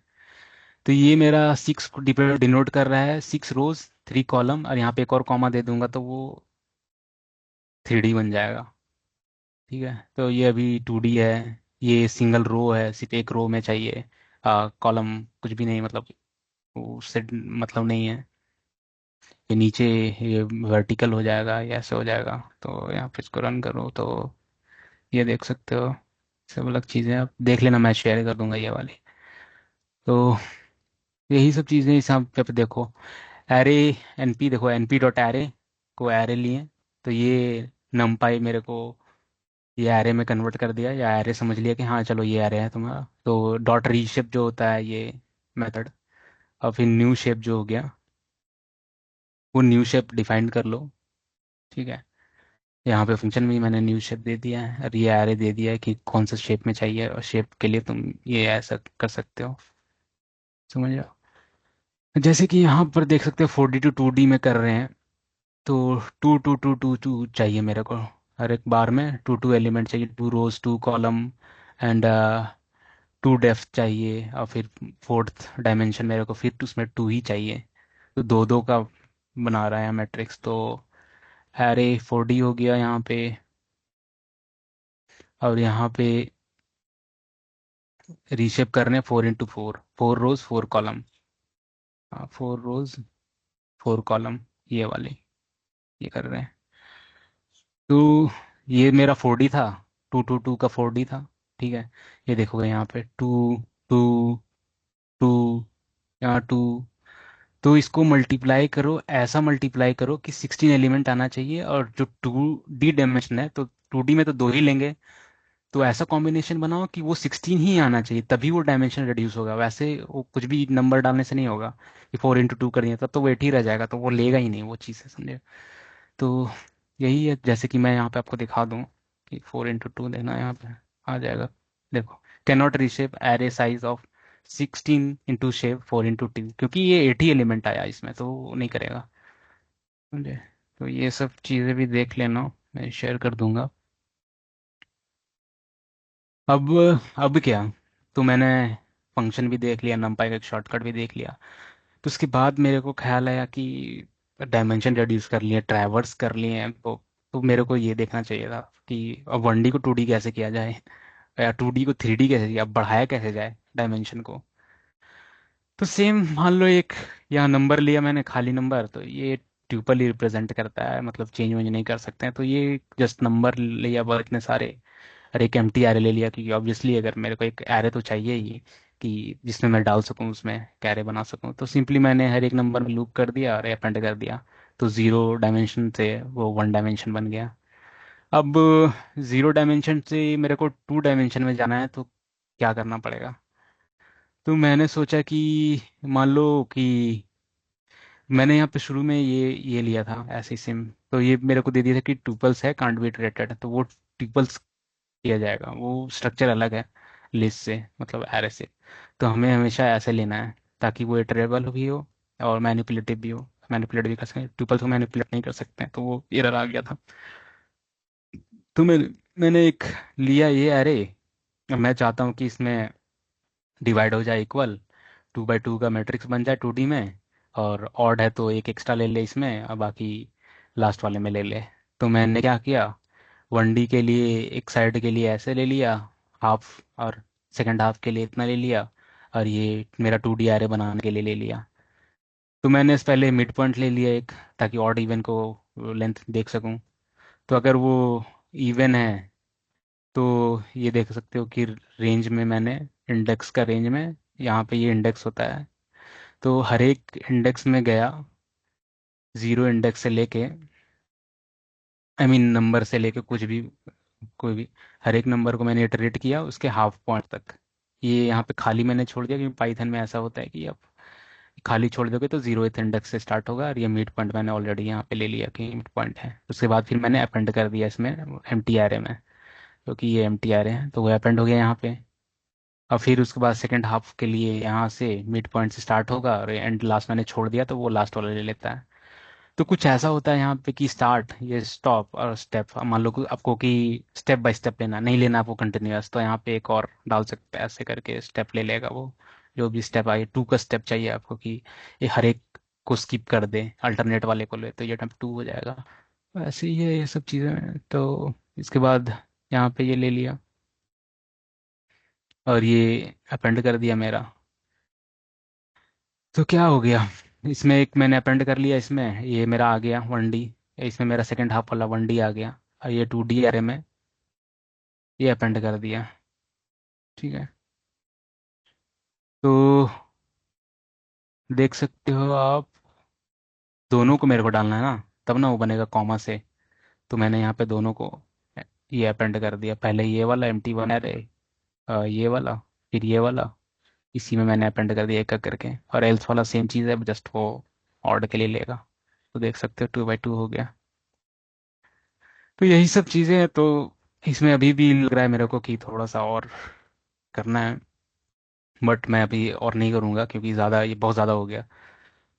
तो ये मेरा 6 को डिनोट कर रहा है, 6 रोज 3 कॉलम, और यहाँ पे एक और कॉमा दे दूंगा तो वो 3D बन जाएगा। ठीक है, तो ये अभी 2D है। ये सिंगल रो है, सिर्फ एक रो में चाहिए कॉलम, कुछ भी नहीं, मतलब उससे मतलब नहीं है। ये नीचे ये वर्टिकल हो जाएगा, ये ऐसे हो जाएगा। तो यहाँ पे इसको रन करो तो ये देख सकते हो। सब अलग चीज़ें आप देख लेना, मैं शेयर कर दूंगा ये वाली। तो यही सब चीज़ें इस यहाँ पे देखो। एरे एनपी देखो, एनपी डॉट एरे को एरे लिए, तो ये नमपाई मेरे को ये एरे में कन्वर्ट कर दिया, या एरे समझ लिया कि हाँ चलो ये एरे है तुम्हारा। तो डॉट रीशेप जो होता है ये मेथड, और फिर न्यू शेप जो हो गया, वो न्यू शेप डिफाइन कर लो। ठीक है, यहाँ पे फंक्शन में ही मैंने न्यू शेप दे दिया है, और ये एरे दे दिया है कि कौन सा शेप में चाहिए, और शेप के लिए तुम ये ऐसा कर सकते हो। समझ रहे हो? जैसे कि यहाँ पर देख सकते हो 4D to 2D में कर रहे हैं। तो 2 2 2 2 2 चाहिए मेरे को। हर एक बार में 2 2 एलिमेंट चाहिए, 2 रोज 2 कॉलम, एंड 2 डेप्थ चाहिए, और फिर फोर्थ डायमेंशन मेरे को फिर उसमें 2 ही चाहिए। तो दो दो का बना रहा है मैट्रिक्स। तो एरे 4D हो गया यहाँ पे। और यहाँ पे रीशेप करने 4 into 4, 4 रोज 4 कॉलम। हाँ, 4 रोज 4 कॉलम, ये वाले ये कर रहे हैं। तो ये मेरा 4D था, 2 2 2 का 4D था। ठीक है, ये देखोगे यहाँ पे 2 2 2, यहाँ 2। तो इसको मल्टीप्लाई करो, ऐसा मल्टीप्लाई करो कि 16 एलिमेंट आना चाहिए, और जो 2D डायमेंशन है तो 2D में तो दो ही लेंगे। तो ऐसा कॉम्बिनेशन बनाओ कि वो 16 ही आना चाहिए, तभी वो डायमेंशन रिड्यूस होगा। वैसे वो कुछ भी नंबर डालने से नहीं होगा कि 4 into 2 कर दिया तब तो वो 8 ही रह जाएगा, तो वो लेगा ही नहीं वो चीज़ है, समझे? तो यही है, जैसे कि मैं यहाँ पे आपको दिखा दूँ कि 4 into 2 देना यहाँ पे आ जाएगा। देखो, can not reshape array size of 16 into shape 4 into 2, क्योंकि ये 8 ही एलिमेंट आया इसमें, तो वो नहीं करेगा। समझे? तो ये सब चीज़ें भी देख लेना, मैं शेयर कर दूंगा। अब अब क्या, तो मैंने फंक्शन भी देख लिया, numpy का एक शॉर्टकट भी देख लिया। तो उसके बाद मेरे को ख्याल आया कि डायमेंशन रिड्यूस कर लिए, ट्रैवर्स कर लिए हैं, तो मेरे को ये देखना चाहिए था कि अब 1D को 2D कैसे किया जाए, या 2D को 3D कैसे किया, बढ़ाया कैसे जाए डायमेंशन को। तो सेम मान लो एक यहाँ नंबर लिया मैंने, खाली नंबर, तो ये ट्यूपल ही रिप्रेजेंट करता है, मतलब चेंज वेंज नहीं कर सकते हैं। तो ये जस्ट नंबर लिया बहुत इतने सारे, और एक एम्प्टी एरे ले लिया, क्योंकि ऑब्वियसली अगर मेरे को एक एरे तो चाहिए ही कि जिसमें मैं डाल सकूं, उसमें कैरे बना सकूं। तो सिंपली मैंने हर एक नंबर में लूप कर दिया और अपेंड कर दिया। तो 0 डायमेंशन से वो 1 डायमेंशन बन गया। अब 0 डायमेंशन से मेरे को 2 डायमेंशन में जाना है, तो क्या करना पड़ेगा? तो मैंने सोचा कि मान लो कि मैंने यहाँ पे शुरू में ये लिया था ऐसे सिम, तो ये मेरे को दे दिया था कि ट्यूपल्स है कांट बी इटरेटेड, तो वो ट्यूपल्स किया जाएगा, वो स्ट्रक्चर अलग है लिस्ट से, मतलब एरे से। तो हमें हमेशा ऐसे लेना है ताकि वो इटरेबल भी हो और मैनिपुलेटिव भी हो। मैनिपुलेट भी कर सकते हैं, ट्यूपल्स को मैनिपुलेट नहीं कर सकते हैं, तो वो एरर आ गया था। तो मैंने एक लिया ये एरे। मैं चाहता हूँ कि इसमें डिवाइड हो जाए इक्वल, 2 by 2 का मैट्रिक्स बन जाए 2D में। और ऑड है तो एक एक्स्ट्रा ले ले इसमें, और बाकी लास्ट वाले में ले ले। तो मैंने क्या किया, 1D के लिए एक साइड के लिए ऐसे ले लिया हाफ, और सेकंड हाफ के लिए इतना ले लिया, और ये मेरा 2D एरे बनाने के लिए ले लिया। तो मैंने इस पहले मिड पॉइंट ले लिया एक, ताकि ऑड इवन को लेंथ देख सकूं। तो अगर वो इवन है तो ये देख सकते हो कि रेंज में मैंने, इंडेक्स का रेंज में, यहाँ पे ये इंडेक्स होता है। तो हर एक इंडेक्स में गया, 0 इंडेक्स से लेके, आई मीन नंबर से लेके कुछ भी, कोई भी हर एक नंबर को मैंने इटरेट किया उसके हाफ पॉइंट तक। ये यहाँ पे खाली मैंने छोड़ दिया क्योंकि पाइथन में ऐसा होता है कि अब खाली छोड़ दोगे तो जीरोथ इंडेक्स से स्टार्ट होगा, और ये मिड पॉइंट मैंने ऑलरेडी यहाँ पे ले लिया कि मिड पॉइंट है। उसके बाद फिर मैंने अपेंड कर दिया इसमें एम टी आर ए में, क्योंकि ये एम टी आर ए है तो वो अपेंड हो गया यहाँ पे। और फिर उसके बाद सेकंड हाफ के लिए यहाँ से मिड पॉइंट से स्टार्ट होगा, और एंड लास्ट मैंने छोड़ दिया तो वो लास्ट वाला ले लेता है। तो कुछ ऐसा होता है यहाँ पे कि स्टार्ट, ये स्टॉप और स्टेप, मान लो कि आपको कि स्टेप बाय स्टेप लेना नहीं लेना आपको कंटिन्यूअस, तो यहाँ पे एक और डाल सकते हैं, ऐसे करके स्टेप ले लेगा वो। जो भी स्टेप आए, टू का स्टेप चाहिए आपको कि ये हर एक को स्किप कर दे, अल्टरनेट वाले को ले, तो ये टाइप टू हो जाएगा। ऐसे ही है ये सब चीज़ें। तो इसके बाद यहाँ पे ये ले लिया और ये अपेंड कर दिया मेरा। तो क्या हो गया, इसमें एक मैंने अपेंड कर लिया, इसमें ये मेरा आ गया 1D, इसमें मेरा सेकंड हाफ वाला 1D आ गया। और ये 2D एरे में ये अपेंड कर दिया। ठीक है। तो देख सकते हो आप, दोनों को मेरे को डालना है ना, तब ना वो बनेगा कॉमा से। तो मैंने यहाँ पे दोनों को ये अपेंड कर दिया, पहले ये वाला MT1 एरे, ये वाला, फिर ये वाला, इसी में मैंने अपेंड कर दिया एक एक करके। और एल्स वाला सेम चीज़ है, जस्ट वो ऑर्डर के लिए लेगा। तो देख सकते हो 2x2 हो गया। तो यही सब चीज़ें हैं। तो इसमें अभी भी लग रहा है मेरे को कि थोड़ा सा और करना है, बट मैं अभी और नहीं करूँगा क्योंकि ज़्यादा, ये बहुत ज़्यादा हो गया।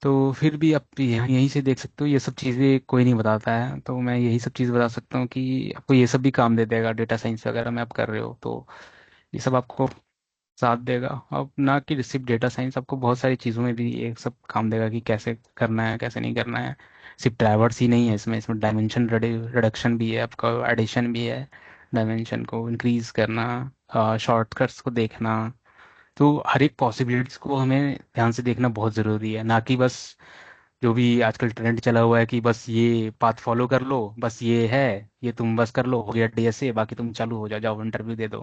तो फिर भी आप यहाँ यहीं से देख सकते हो, ये सब चीज़ें कोई नहीं बताता है, तो मैं यही सब चीज़ बता सकता हूँ कि आपको ये सब भी काम दे देगा। डेटा साइंस वगैरह में आप कर रहे हो तो ये सब आपको साथ देगा। अब ना कि सिर्फ डेटा साइंस, आपको बहुत सारी चीज़ों में भी ये सब काम देगा कि कैसे करना है कैसे नहीं करना है। सिर्फ ट्रैवर्स ही नहीं है इसमें, इसमें डायमेंशन रिडक्शन भी है, आपका एडिशन भी है, डायमेंशन को इंक्रीज करना, शॉर्टकट्स को देखना। तो हर एक पॉसिबिलिटीज को हमें ध्यान से देखना बहुत ज़रूरी है, ना कि बस जो भी आजकल ट्रेंड चला हुआ है कि बस ये पाथ फॉलो कर लो, बस ये है, ये तुम बस कर लो, हो गया DSA, बाकी तुम चालू हो जाओ, जाओ इंटरव्यू दे दो।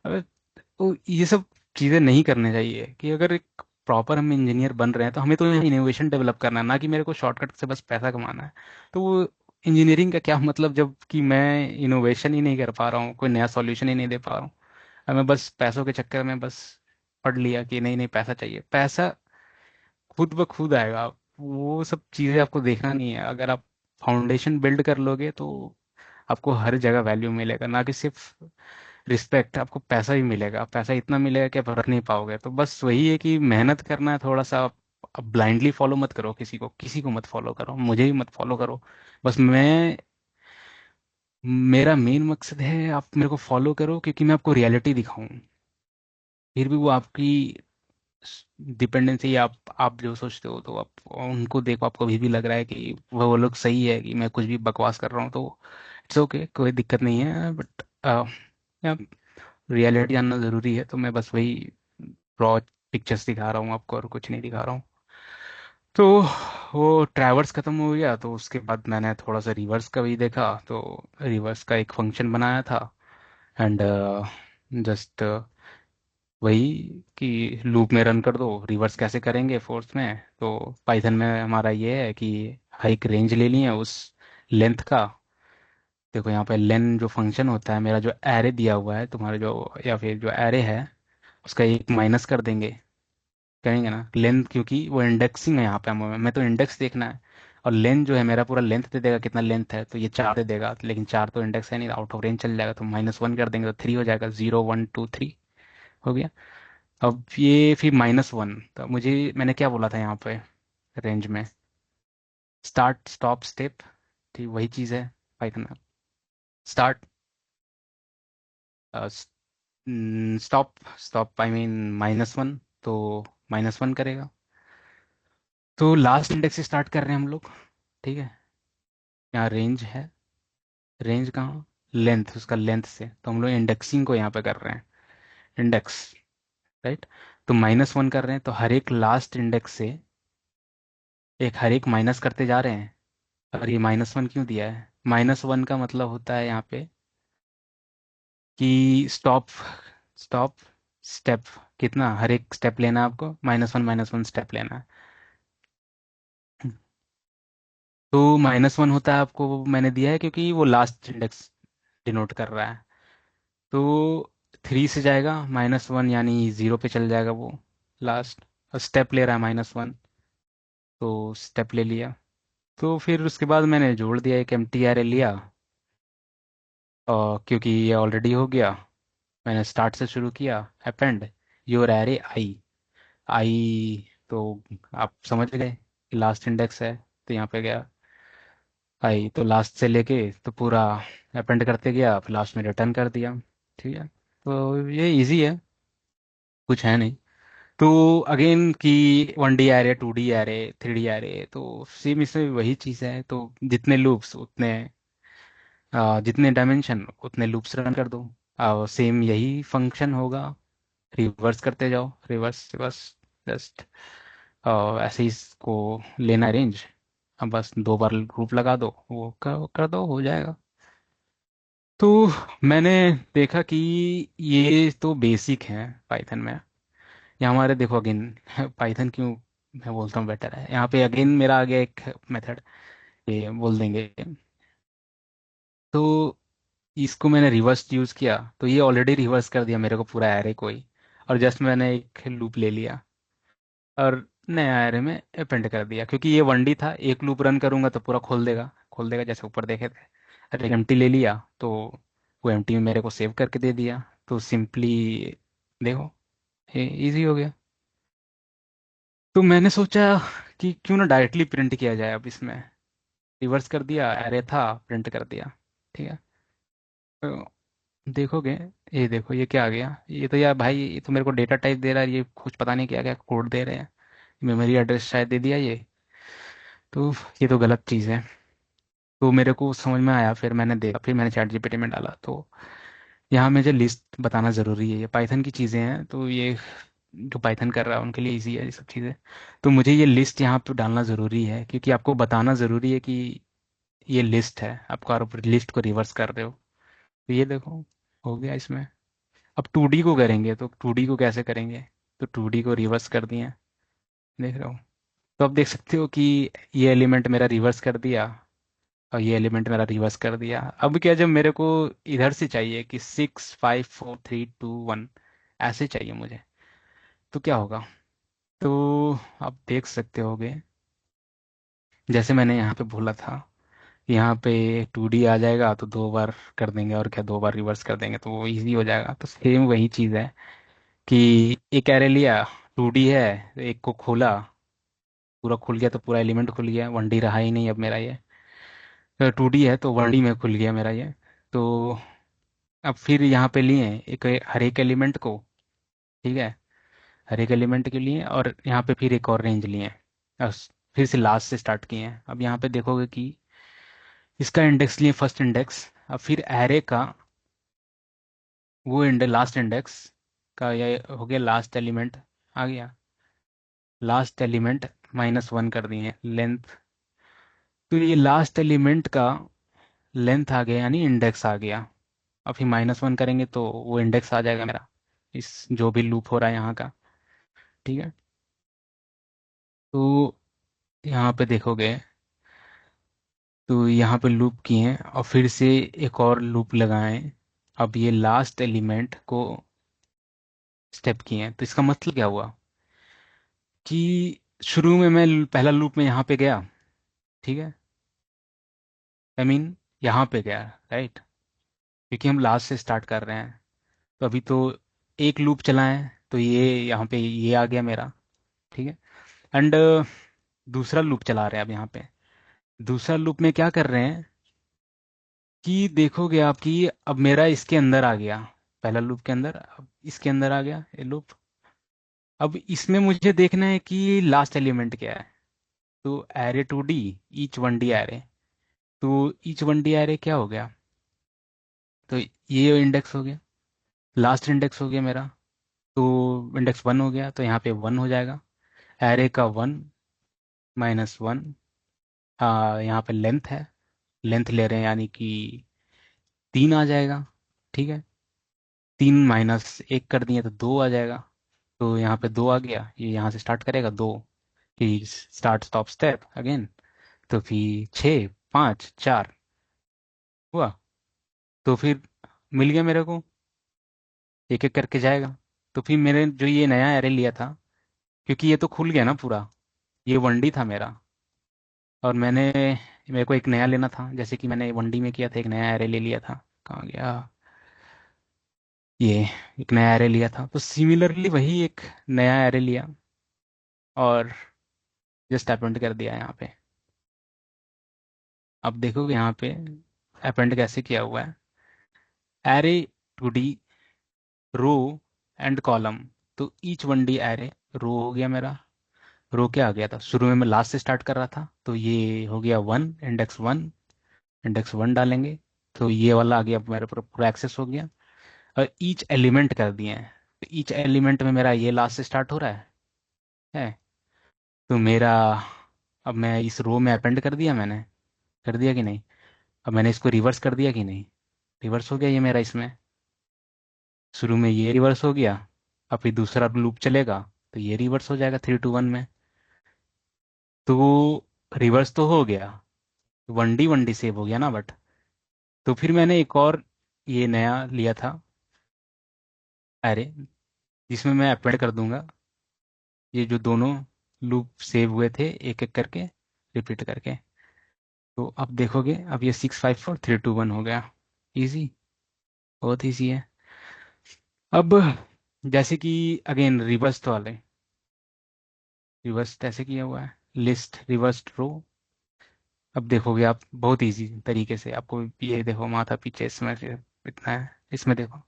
अबे, तो ये सब चीज़ें नहीं करनी चाहिए। कि अगर एक प्रॉपर हम इंजीनियर बन रहे हैं तो हमें तो इनोवेशन डेवलप करना है, ना कि मेरे को शॉर्टकट से बस पैसा कमाना है। तो वो इंजीनियरिंग का क्या मतलब जब कि मैं इनोवेशन ही नहीं कर पा रहा हूँ, कोई नया सॉल्यूशन ही नहीं दे पा रहा हूँ। हमें बस पैसों के चक्कर में बस पढ़ लिया कि नहीं नहीं पैसा चाहिए, पैसा खुद ब खुद आएगा। वो सब चीज़ें आपको देखना नहीं है। अगर आप फाउंडेशन बिल्ड कर लोगे तो आपको हर जगह वैल्यू मिलेगा, ना कि सिर्फ रिस्पेक्ट, आपको पैसा भी मिलेगा। पैसा इतना मिलेगा कि आप रख नहीं पाओगे। तो बस वही है कि मेहनत करना है थोड़ा सा। आप ब्लाइंडली फॉलो मत करो किसी को, किसी को मत फॉलो करो, मुझे भी मत फॉलो करो। बस मेरा मेन मकसद है आप मेरे को फॉलो करो क्योंकि मैं आपको रियलिटी दिखाऊं। फिर भी वो आपकी डिपेंडेंसी, आप जो सोचते हो तो आप उनको देखो, आपको अभी भी लग रहा है कि वो लोग सही है कि मैं कुछ भी बकवास कर रहा हूँ, तो इट्स ओके, कोई दिक्कत नहीं है। बट रियलिटी जानना ज़रूरी है, तो मैं बस वही रॉ पिक्चर्स दिखा रहा हूँ आपको, और कुछ नहीं दिखा रहा हूँ। तो वो ट्रैवर्स ख़त्म हो गया, तो उसके बाद मैंने थोड़ा सा रिवर्स का भी देखा। तो रिवर्स का एक फंक्शन बनाया था, एंड जस्ट वही कि लूप में रन कर दो, रिवर्स कैसे करेंगे फोर्स में। तो पाइथन में हमारा ये है कि एक रेंज ले ली है उस लेंथ का। देखो यहाँ पे लेन जो फंक्शन होता है, मेरा जो एरे दिया हुआ है तुम्हारे जो, या फिर जो एरे है उसका एक माइनस कर देंगे, करेंगे ना लेंथ, क्योंकि वो इंडेक्सिंग है यहाँ पे, मैं तो इंडेक्स देखना है। और लेंथ जो है मेरा पूरा लेंथ दे देगा कितना लेंथ है, तो ये 4 दे देगा, लेकिन 4 तो इंडेक्स है नहीं, आउट ऑफ रेंज चल जाएगा, तो -1 कर देंगे तो 3 हो जाएगा, 0 1 2 3 हो गया। अब ये फिर -1, तो मुझे मैंने क्या बोला था यहाँ पे रेंज में, स्टार्ट स्टॉप स्टेप, ठीक वही चीज़ है पाइथन में। Start, stop, stop I mean -1, तो -1 करेगा। तो लास्ट इंडेक्स से स्टार्ट कर रहे हैं हम लोग, ठीक है। यहाँ रेंज है, रेंज कहाँ, लेंथ, उसका लेंथ से, तो हम लोग इंडेक्सिंग को यहाँ पे कर रहे हैं, इंडेक्स, राइट। तो -1 कर रहे हैं, तो हर एक लास्ट इंडेक्स से एक हर एक माइनस करते जा रहे हैं। और ये -1 क्यों दिया है, -1 का मतलब होता है यहाँ पे कि स्टॉप, स्टॉप स्टेप, कितना हर एक स्टेप लेना है आपको, -1 स्टेप लेना है। तो -1 होता है आपको, वो मैंने दिया है क्योंकि वो लास्ट इंडेक्स डिनोट कर रहा है। तो 3 से जाएगा -1, यानी 0 पे चल जाएगा वो लास्ट। और स्टेप ले रहा है -1, तो स्टेप ले लिया। तो फिर उसके बाद मैंने जोड़ दिया, एक एम्प्टी एरे लिया। और क्योंकि ये ऑलरेडी हो गया, मैंने स्टार्ट से शुरू किया। Append your array I. आई तो आप समझ गए कि लास्ट इंडेक्स है, तो यहाँ पे गया आई, तो लास्ट से लेके तो पूरा अपेंड करते गया, फिर लास्ट में रिटर्न कर दिया। ठीक है, तो ये इजी है, कुछ है नहीं। तो अगेन कि 1D array, 2D array, 3D array, तो सेम इसमें वही चीज़ है। तो जितने लूप्स उतने जितने डायमेंशन उतने लूप्स रन कर दो। सेम यही फंक्शन होगा, रिवर्स करते जाओ, रिवर्स रिवर्स, जस्ट ऐसे ही इसको लेना रेंज। अब बस 2 बार लूप लगा दो, वो कर दो, हो जाएगा। तो मैंने देखा कि ये तो बेसिक है पाइथन में। ये हमारे देखो अगेन पाइथन क्यों मैं बोलता हूँ बेटर है, यहाँ पे अगेन मेरा आ गया एक मेथड, ये बोल देंगे। तो इसको मैंने रिवर्स यूज किया, तो ये ऑलरेडी रिवर्स कर दिया मेरे को पूरा एरे को ही। और जस्ट मैंने एक लूप ले लिया और नया एरे में अपेंड कर दिया, क्योंकि ये 1D था, एक लूप रन करूंगा तो पूरा खोल देगा जैसे ऊपर देखे थे। अरे एक एम्प्टी ले लिया, तो वो एम्प्टी में मेरे को सेव करके दे दिया। तो सिंपली देखो, ये इजी हो गया। तो मैंने सोचा कि क्यों ना डायरेक्टली प्रिंट किया जाए। अब इसमें रिवर्स कर दिया, एरे था, प्रिंट कर दिया। ठीक है, तो देखोगे, ये देखो ये क्या आ गया। ये तो यार भाई, ये तो मेरे को डेटा टाइप दे रहा है, ये कुछ पता नहीं क्या क्या कोड दे रहे हैं। मेमोरी एड्रेस शायद दे दिया ये। तो ये तो गलत चीज़ है। तो मेरे को समझ में आया, फिर मैंने देखा, फिर मैंने चैट जीपीटी में डाला। तो यहाँ मुझे लिस्ट बताना ज़रूरी है, ये पाइथन की चीज़ें हैं, तो ये जो पाइथन कर रहा है उनके लिए इजी है ये सब चीज़ें। तो मुझे ये लिस्ट यहाँ पे डालना ज़रूरी है, क्योंकि आपको बताना ज़रूरी है कि ये लिस्ट है, आपको आप लिस्ट को रिवर्स कर रहे हो। तो ये देखो, हो गया इसमें। अब 2D को करेंगे, तो 2D को कैसे करेंगे। तो 2D को रिवर्स कर दिए, देख रहे हो। तो अब देख सकते हो कि ये एलिमेंट मेरा रिवर्स कर दिया, और ये एलिमेंट मेरा रिवर्स कर दिया। अब क्या, जब मेरे को इधर से चाहिए कि 6 5 4 3 2 1, ऐसे चाहिए मुझे, तो क्या होगा। तो आप देख सकते होगे, जैसे मैंने यहाँ पे बोला था, यहाँ पे 2D आ जाएगा तो 2 बार कर देंगे, और क्या 2 बार रिवर्स कर देंगे तो वो इजी हो जाएगा। तो सेम वही चीज़ है कि एक एरे लिया, 2D है, तो एक को खोला, पूरा खुल गया, तो पूरा एलिमेंट खुल गया, 1D रहा ही नहीं अब मेरा ये। 2D है तो 1D में खुल गया मेरा ये। तो अब फिर यहाँ पे लिए एक, हर एक एलिमेंट को, ठीक है, हर एक एलिमेंट के लिए, और यहाँ पे फिर एक और रेंज लिए, और फिर से लास्ट से स्टार्ट किए हैं। अब यहाँ पे देखोगे कि इसका इंडेक्स लिए, फर्स्ट इंडेक्स। अब फिर एरे का वो लास्ट इंडेक्स का, ये हो गया लास्ट एलिमेंट आ गया, लास्ट एलिमेंट -1 कर दिए लेंथ। तो ये लास्ट एलिमेंट का लेंथ आ गया, यानी इंडेक्स आ गया। अब फिर -1 करेंगे तो वो इंडेक्स आ जाएगा मेरा, इस जो भी लूप हो रहा है यहाँ का। ठीक है, तो यहाँ पे देखोगे, तो यहाँ पे लूप किए हैं और फिर से एक और लूप लगाएं। अब ये लास्ट एलिमेंट को स्टेप किए हैं, तो इसका मतलब क्या हुआ कि शुरू में मैं पहला लूप में यहाँ पे गया, ठीक है, आई मीन यहाँ पे गया, राइट, क्योंकि हम लास्ट से स्टार्ट कर रहे हैं। तो अभी तो एक लूप चलाएं, तो ये यहाँ पे ये आ गया मेरा, ठीक है। एंड दूसरा लूप चला रहे हैं अब यहाँ पे। दूसरा लूप में क्या कर रहे हैं कि देखोगे आप कि अब मेरा इसके अंदर आ गया, पहला लूप के अंदर, अब इसके अंदर आ गया ये लूप। अब इसमें मुझे देखना है कि लास्ट एलिमेंट क्या है। तो array 2D, each 1D array. तो ईच 1D एरे क्या हो गया, तो ये इंडेक्स हो गया, लास्ट इंडेक्स हो गया मेरा। तो इंडेक्स 1 हो गया, तो यहाँ पे 1 हो जाएगा, एरे का 1 -1। हाँ, यहाँ पे लेंथ है, लेंथ ले रहे हैं, यानी कि 3 आ जाएगा। ठीक है, 3 - 1 कर दिए तो 2 आ जाएगा। तो यहाँ पे 2 आ गया, ये यहाँ से स्टार्ट करेगा 2, फिर स्टार्ट स्टॉप स्टेप अगेन। तो फिर 6 5 4 हुआ। तो फिर मिल गया मेरे को, एक एक करके जाएगा। तो फिर मेरे जो ये नया एरे लिया था, क्योंकि ये तो खुल गया ना पूरा, ये 1D था मेरा। और मेरे को एक नया लेना था, जैसे कि मैंने 1D में किया था, एक नया एरे ले लिया था। कहाँ गया ये, एक नया एरे लिया था, तो सिमिलरली वही एक नया एरे लिया और जस्ट अपेंड कर दिया यहाँ पे। अब देखोगे यहाँ पे अपेंड कैसे किया हुआ है, array 2D, row and column. तो ईच 1D एरे, रो हो गया मेरा, रो क्या आ गया था, शुरू में मैं लास्ट से स्टार्ट कर रहा था, तो ये हो गया 1, इंडेक्स 1, इंडेक्स 1 डालेंगे, तो ये वाला आ गया मेरे पूरा पूरा एक्सेस हो गया। और ईच एलिमेंट कर दिए हैं, तो ईच एलिमेंट में मेरा ये लास्ट से स्टार्ट हो रहा है। तो मेरा, अब मैं इस रो में अपेंड कर दिया मैंने, कर दिया कि नहीं? अब मैंने इसको रिवर्स कर दिया कि नहीं? रिवर्स हो गया ये मेरा इसमें, शुरू में ये रिवर्स हो गया। अब फिर दूसरा लूप चलेगा, तो ये रिवर्स हो जाएगा 3 to 1 में। तो रिवर्स तो हो गया, 1D सेव हो गया ना, बट तो फिर मैंने एक और ये नया लिया था अरे, जिसमें मैं अपेंड कर दूंगा ये जो दोनों लूप सेव हुए थे, एक एक करके रिपीट करके। तो अब देखोगे, अब ये 6 5 4 3 2 1 हो गया। इजी, बहुत इजी है। अब जैसे कि अगेन रिवर्स तो वाले, रिवर्स कैसे किया हुआ है, लिस्ट रिवर्स रो। अब देखोगे आप बहुत इजी तरीके से, आपको ये देखो माथा पीछे इसमें से इतना है, इसमें देखो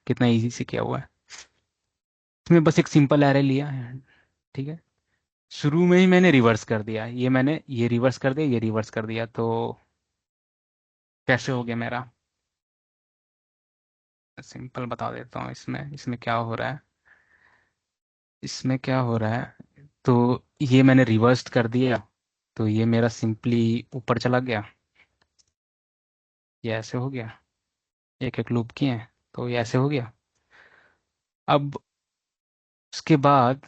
कितना इजी से किया हुआ है। इसमें बस एक सिंपल एरे लिया है, ठीक है। शुरू में ही मैंने रिवर्स कर दिया, ये मैंने ये रिवर्स कर दिया, ये रिवर्स कर दिया, तो कैसे हो गया मेरा, सिंपल बता देता हूँ। इसमें इसमें क्या हो रहा है, इसमें क्या हो रहा है, तो ये मैंने रिवर्स कर दिया, तो ये मेरा सिंपली ऊपर चला गया, ये ऐसे हो गया, एक एक लूप किए तो ये ऐसे हो गया। अब उसके बाद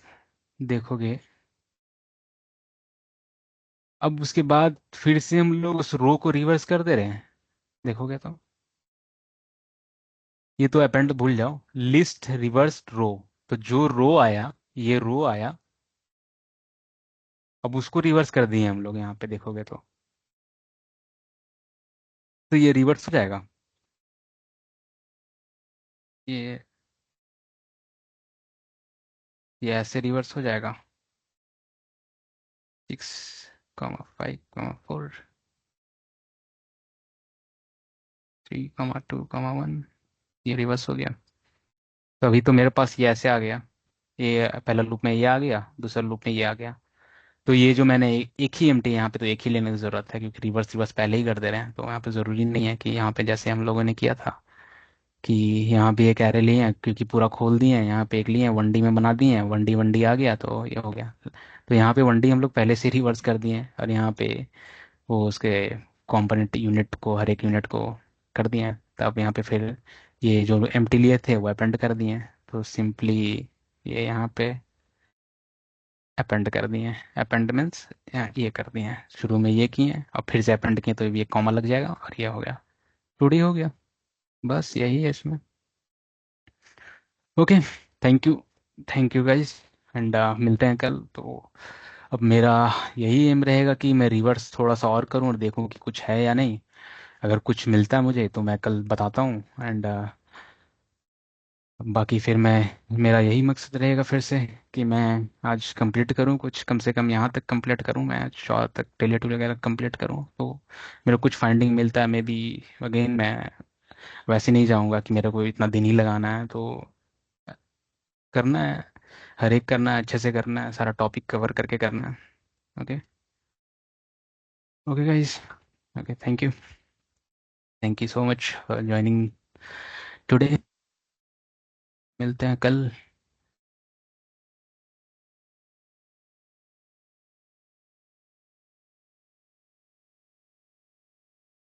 देखोगे, अब उसके बाद फिर से हम लोग उस रो को रिवर्स कर दे रहे हैं, देखोगे तो ये तो अपेंड भूल जाओ, लिस्ट रिवर्स रो। तो जो रो आया, ये रो आया, अब उसको रिवर्स कर दिए हम लोग यहाँ पे, देखोगे तो ये रिवर्स हो जाएगा, ये ये ऐसे रिवर्स हो जाएगा, 6 5 4 3 2 1, ये रिवर्स हो गया। तो अभी तो मेरे पास ये ऐसे आ गया, ये पहला लूप में ये आ गया, दूसरा लूप में ये आ गया। तो ये जो मैंने एक ही एम्प्टी यहाँ पे, तो एक ही लेने की जरूरत है, क्योंकि रिवर्स रिवर्स पहले ही कर दे रहे हैं, तो यहाँ पे जरूरी नहीं है कि यहाँ पे जैसे हम लोगों ने किया था कि यहाँ भी एक एरे लिए हैं, क्योंकि पूरा खोल दिए हैं, यहाँ पे एक लिए हैं 1D में बना दिए हैं, 1D आ गया तो ये हो गया। तो यहाँ पे 1D हम लोग पहले से रिवर्स कर दिए हैं, और यहाँ पे वो उसके कंपोनेंट यूनिट को, हर एक यूनिट को कर दिए हैं। तब यहाँ पे फिर ये जो एम्प्टी लिए थे वो अपेंड कर दिए हैं, तो सिंपली ये यहाँ पे अपेंड कर दिए हैं। अपेंड मीन्स ये कर दिए हैं, शुरू में ये किए हैं और फिर से अपेंड किए, तो ये कॉमा लग जाएगा और ये हो गया, टूडी हो गया। बस यही है इसमें। Okay, thank you, thank you guys, and मिलते हैं कल। तो अब मेरा यही एम रहेगा कि मैं रिवर्स थोड़ा सा और करूं और देखूं कि कुछ है या नहीं। अगर कुछ मिलता है मुझे तो मैं कल बताता हूँ, एंड बाकी फिर मैं, मेरा यही मकसद रहेगा फिर से कि मैं आज कंप्लीट करूँ कुछ, कम से कम यहाँ तक कंप्लीट करूँ, मैं शॉर्ट तक टेली टू वगैरह कंप्लीट करूँ, तो मेरे को कुछ फाइंडिंग मिलता है, मे बी अगेन मैं वैसे नहीं जाऊँगा कि मेरे को इतना दिन ही लगाना है, तो करना है, हर एक करना है, अच्छे से करना है, सारा टॉपिक कवर करके करना है। Okay, okay guys, okay, thank you so much for joining today. मिलते हैं कल।